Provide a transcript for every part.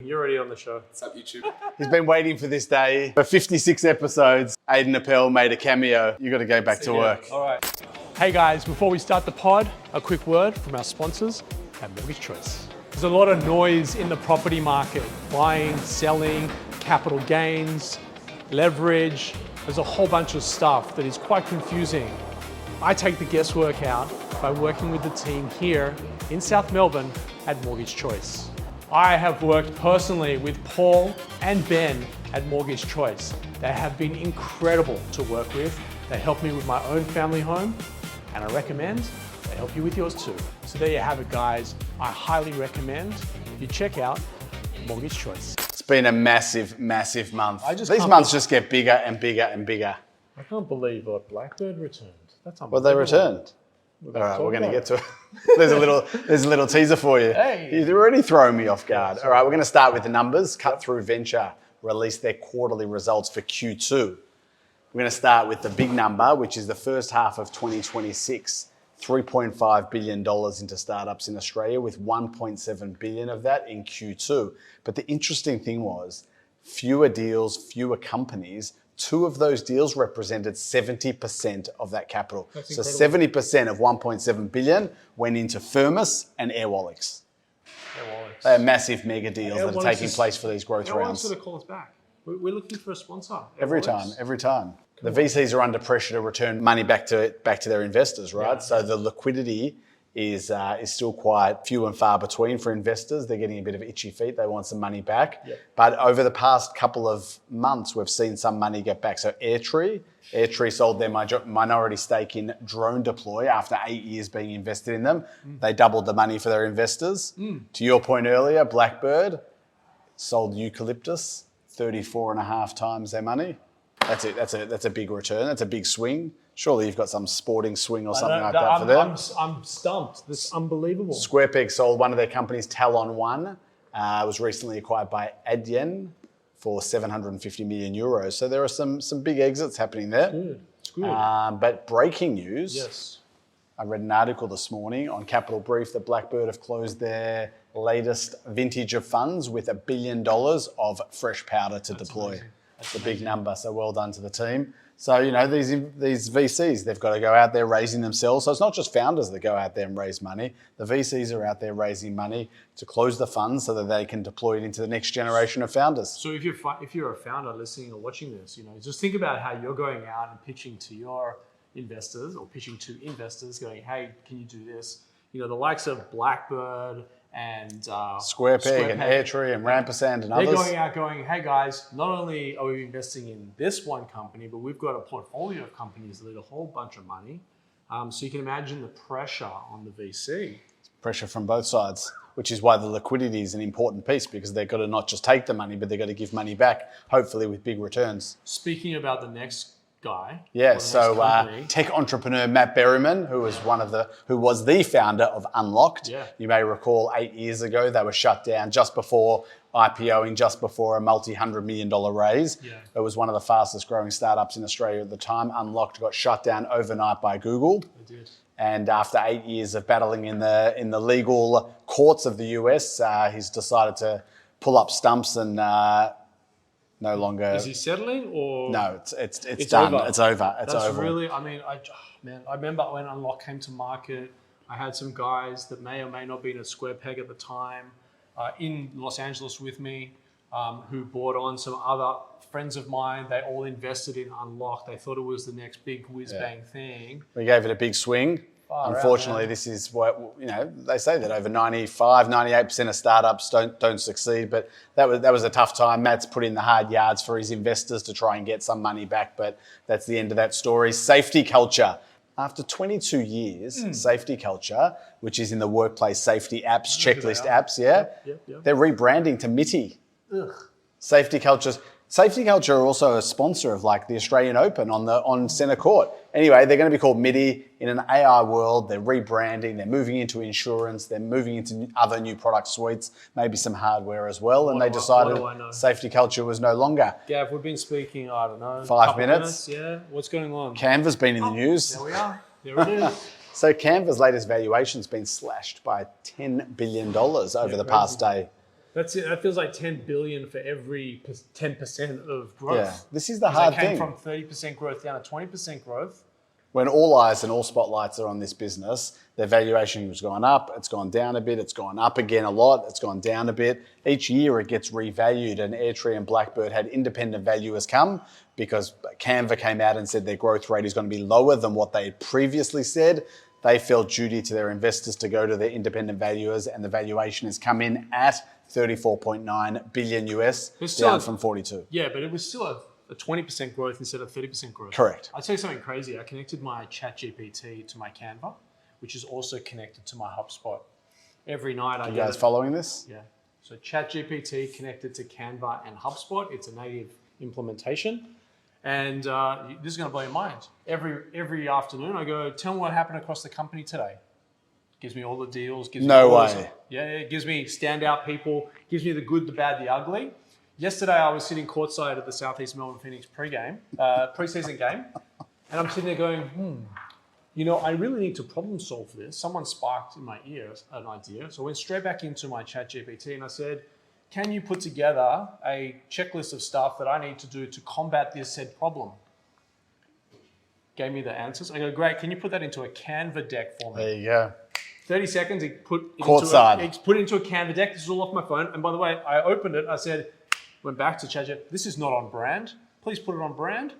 You're already on the show. What's up, YouTube? He's been waiting for this day. For 56 episodes, Gavin Appel made a cameo. You got to go back to work. All right. Hey guys, before we start the pod, a quick word from our sponsors at Mortgage Choice. There's a lot of noise in the property market. Buying, selling, capital gains, leverage. There's a whole bunch of stuff that is quite confusing. I take the guesswork out by working with the team here in South Melbourne at Mortgage Choice. I have worked personally with Paul and Ben at Mortgage Choice. They have been incredible to work with. They helped me with my own family home, and I recommend they help you with yours too. So there you have it, guys. I highly recommend you check out Mortgage Choice. It's been a massive, massive month. These months just get bigger and bigger and bigger. I can't believe what Blackbird returned. That's unbelievable. Well, they returned. All right, we're going to get to it. There's a little teaser for you. Hey. You're already throwing me off guard. All right, we're going to start with the numbers. Cut Through Venture released their quarterly results for Q2. We're going to start with the big number, which is the first half of 2026. $3.5 billion into startups in Australia, with $1.7 billion of that in Q2. But the interesting thing was fewer deals, fewer companies. 2 of those deals represented 70% of that capital. That's so incredible. 70% of 1.7 billion went into Firmus and Airwallex. Airwallex. They are massive mega deals that are Airwallex taking is- place for these growth Airwallex rounds. sort of call us back. We're looking for a sponsor. Every Airwallex. time. The VCs are under pressure to return money back to their investors, right? Yeah. So the liquidity is still quite few and far between for investors. They're getting a bit of itchy feet. They want some money back. Yep. But over the past couple of months, we've seen some money get back. So Airtree sold their minority stake in Drone Deploy after 8 years being invested in them. They doubled the money for their investors. To your point earlier, Blackbird sold Eucalyptus 34.5 times their money. That's it. That's a big return. That's a big swing. Surely you've got some sporting swing or something like that for them. I'm stumped. This is unbelievable. SquarePeg sold one of their companies, Talon One, was recently acquired by Adyen for 750 million euros. So there are some big exits happening there. It's good. But breaking news, Yes. I read an article this morning on Capital Brief that Blackbird have closed their latest vintage of funds with $1 billion of fresh powder to deploy. Amazing. That's a big number, so well done to the team. So, these VCs, they've got to go out there raising themselves. So it's not just founders that go out there and raise money. The VCs are out there raising money to close the funds so that they can deploy it into the next generation of founders. So if you're a founder listening or watching this, just think about how you're going out and pitching to your investors or pitching to investors going, hey, can you do this? The likes of Blackbird and SquarePeg and Airtree and Rampersand and others. They're going out going, hey guys, not only are we investing in this one company, but we've got a portfolio of companies that need a whole bunch of money. So you can imagine the pressure on the VC. Pressure from both sides, which is why the liquidity is an important piece, because they've got to not just take the money, but they've got to give money back, hopefully with big returns. Speaking about the next guy. Yeah, or the next so company, tech entrepreneur Matt Berryman, who was the founder of Unlocked. Yeah. You may recall 8 years ago they were shut down just before IPOing, just before a multi-$100 million raise. Yeah. It was one of the fastest growing startups in Australia at the time. Unlocked got shut down overnight by Google. They did. And after 8 years of battling in the legal courts of the US, he's decided to pull up stumps and no longer. Is he settling or? No, it's done. over. It's over. It's That's over. really, I remember when Unlock came to market, I had some guys that may or may not be in a SquarePeg at the time in Los Angeles with me who bought on some other friends of mine. They all invested in Unlock. They thought it was the next big whiz-bang thing. We gave it a big swing. Far Unfortunately, out, man. this is what, they say that over 98% of startups don't succeed, but that was a tough time. Matt's put in the hard yards for his investors to try and get some money back, but that's the end of that story. Safety culture. After 22 years, Safety Culture, which is in the workplace safety apps, checklist apps, Yep. they're rebranding to MITI. Ugh. Safety Culture are also a sponsor of the Australian Open on Centre Court. Anyway, they're going to be called MIDI in an AI world. They're rebranding. They're moving into insurance. They're moving into other new product suites, maybe some hardware as well. And they decided what do I know? Safety Culture was no longer. Gav, we've been speaking, I don't know, 5 couple minutes. Yeah, what's going on? Canva's been in the news. There we are. There it is. So Canva's latest valuation's been slashed by $10 billion over the past day. That's it. That feels like 10 billion for every 10% of growth. Yeah, this is the hard It came thing. from 30% growth down to 20% growth. When all eyes and all spotlights are on this business, their valuation has gone up, it's gone down a bit, it's gone up again a lot, it's gone down a bit. Each year it gets revalued, and Airtree and Blackbird had independent valuers come because Canva came out and said their growth rate is going to be lower than what they had previously said. They felt duty to their investors to go to their independent valuers, and the valuation has come in at 34.9 billion US, down from 42. Yeah, but it was still a 20% growth instead of 30% growth. Correct. I'll tell you something crazy. I connected my ChatGPT to my Canva, which is also connected to my HubSpot. Every night I You guys following this? Yeah. So ChatGPT connected to Canva and HubSpot. It's a native implementation. And this is going to blow your mind. Every afternoon I go, tell me what happened across the company today. Gives me all the deals. Gives me No all way. Yeah, it gives me standout people. Gives me the good, the bad, the ugly. Yesterday, I was sitting courtside at the Southeast Melbourne Phoenix preseason game, and I'm sitting there going, I really need to problem solve this. Someone sparked in my ears an idea, so I went straight back into my ChatGPT and I said, can you put together a checklist of stuff that I need to do to combat this said problem? Gave me the answers. I go, great, can you put that into a Canva deck for me? There you go. 30 seconds, he put it into a Canva deck. This is all off my phone. And by the way, I opened it, I said, went back to ChatGPT, this is not on brand. Please put it on brand.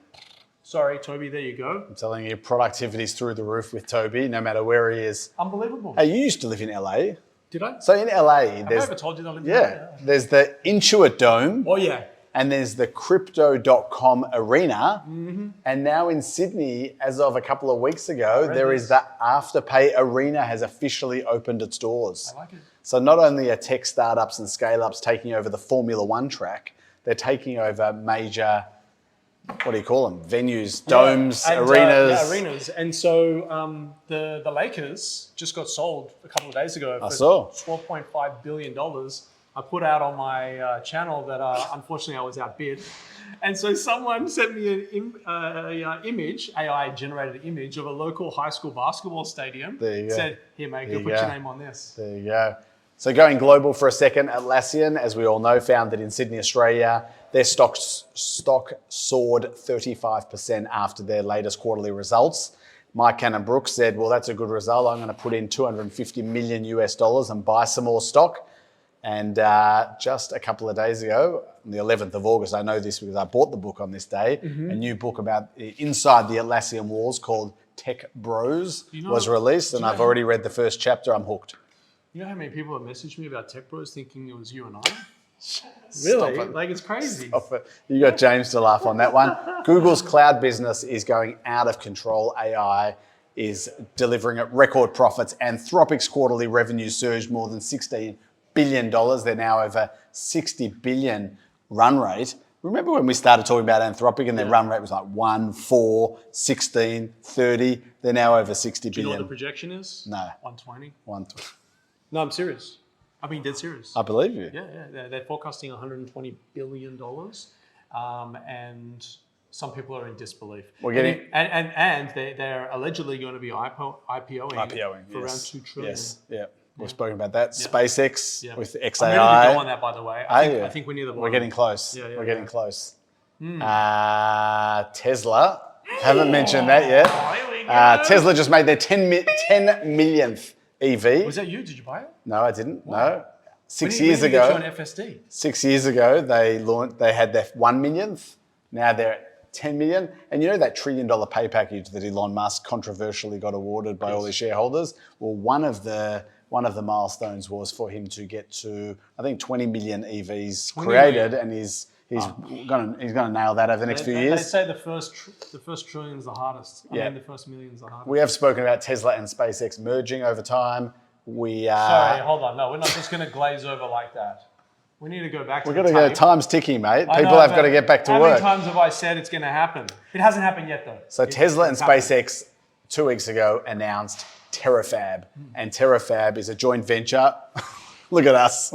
Sorry, Tobi, there you go. I'm telling you, productivity's through the roof with Tobi, no matter where he is. Unbelievable. Hey, you used to live in LA. Did I? So in LA, Have I ever told you that I lived in yeah, LA? there's the Intuit Dome. Oh, yeah. And there's the Crypto.com Arena. Mm-hmm. And now in Sydney, as of a couple of weeks ago, there is the Afterpay Arena has officially opened its doors. I like it. So not only are tech startups and scale-ups taking over the Formula One track, they're taking over major, what do you call them? Venues, domes, arenas. Arenas. And so the Lakers just got sold a couple of days ago for $12.5 billion. I put out on my channel that unfortunately I was outbid. And so someone sent me an image, AI-generated image of a local high school basketball stadium. There you go. Said, here, mate, go put your name on this. There you go. So going global for a second, Atlassian, as we all know, founded in Sydney, Australia. Their stock soared 35% after their latest quarterly results. Mike Cannon-Brookes said, well, that's a good result. I'm going to put in $250 million and buy some more stock. And just a couple of days ago, on the 11th of August, I know this because I bought the book on this day, a new book about inside the Atlassian walls called Tech Bros was released, and I've already read the first chapter. I'm hooked. You know how many people have messaged me about Tech Bros thinking it was you and I? Really? Like, it's crazy. Stop it. You got James to laugh on that one. Google's cloud business is going out of control. AI is delivering at record profits. Anthropic's quarterly revenue surged more than $16 billion. They're now over 60 billion run rate. Remember when we started talking about Anthropic and their run rate was like 1, 4, 16, 30. They're now over 60 billion. Do you know what the projection is? No. 120. 120. No, I'm serious. I mean, dead serious. I believe you. Yeah. They're forecasting $120 billion. And some people are in disbelief. We're getting... And they're allegedly going to be IPOing for around $2 trillion. Yes, yeah. We've spoken about that. SpaceX with XAI. I'm ready to go on that, by the way. I think we're near the bottom. We're getting close. We're getting close. Mm. Tesla. Haven't mentioned that yet. Tesla just made their 10 millionth EV. Was that you? Did you buy it? No, I didn't. Wow. No. 6 years ago. When did you get to an FSD? 6 years ago, they had their 1 millionth. Now they're at 10 million. And you know that $1 trillion pay package that Elon Musk controversially got awarded by all his shareholders? Well, one of the milestones was for him to get to, I think, 20 million EVs created, and he's going to nail that over the next few years. They say the first trillion is the hardest. I mean, the first million is the hardest. We have spoken about Tesla and SpaceX merging over time. Sorry, hold on. No, we're not just going to glaze over like that. We need to go back to We've got to go. Time's ticking, mate. People have got to get back to work. How many times have I said it's going to happen? It hasn't happened yet, though. So Tesla and SpaceX 2 weeks ago announced Terafab. And Terafab is a joint venture. Look at us.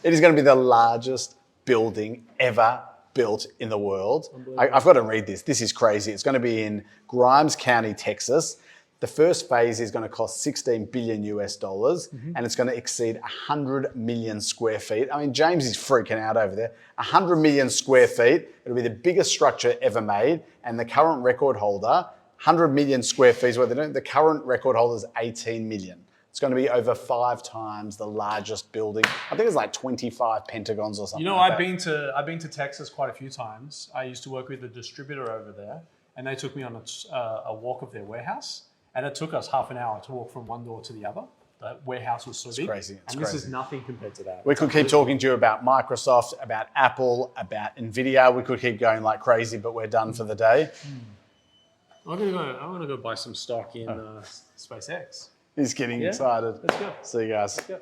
It is going to be the largest building ever built in the world. I've got to read this. This is crazy. It's going to be in Grimes County, Texas. The first phase is going to cost 16 billion US dollars, and it's going to exceed 100 million square feet. I mean, James is freaking out over there. 100 million square feet. It'll be the biggest structure ever made, and the current record holder, 100 million square feet is what they're doing. The current record holder is 18 million. It's going to be over 5 times the largest building. I think it's like 25 pentagons or something. You know, like I've been to Texas quite a few times. I used to work with a distributor over there, and they took me on a walk of their warehouse, and it took us half an hour to walk from one door to the other. The warehouse was so big. Crazy. It's and this crazy. is nothing compared to that. We could keep talking to you about Microsoft, about Apple, about Nvidia. We could keep going like crazy, but we're done for the day. I'm gonna go buy some stock in SpaceX. He's getting excited. Let's go. See you guys. Let's go.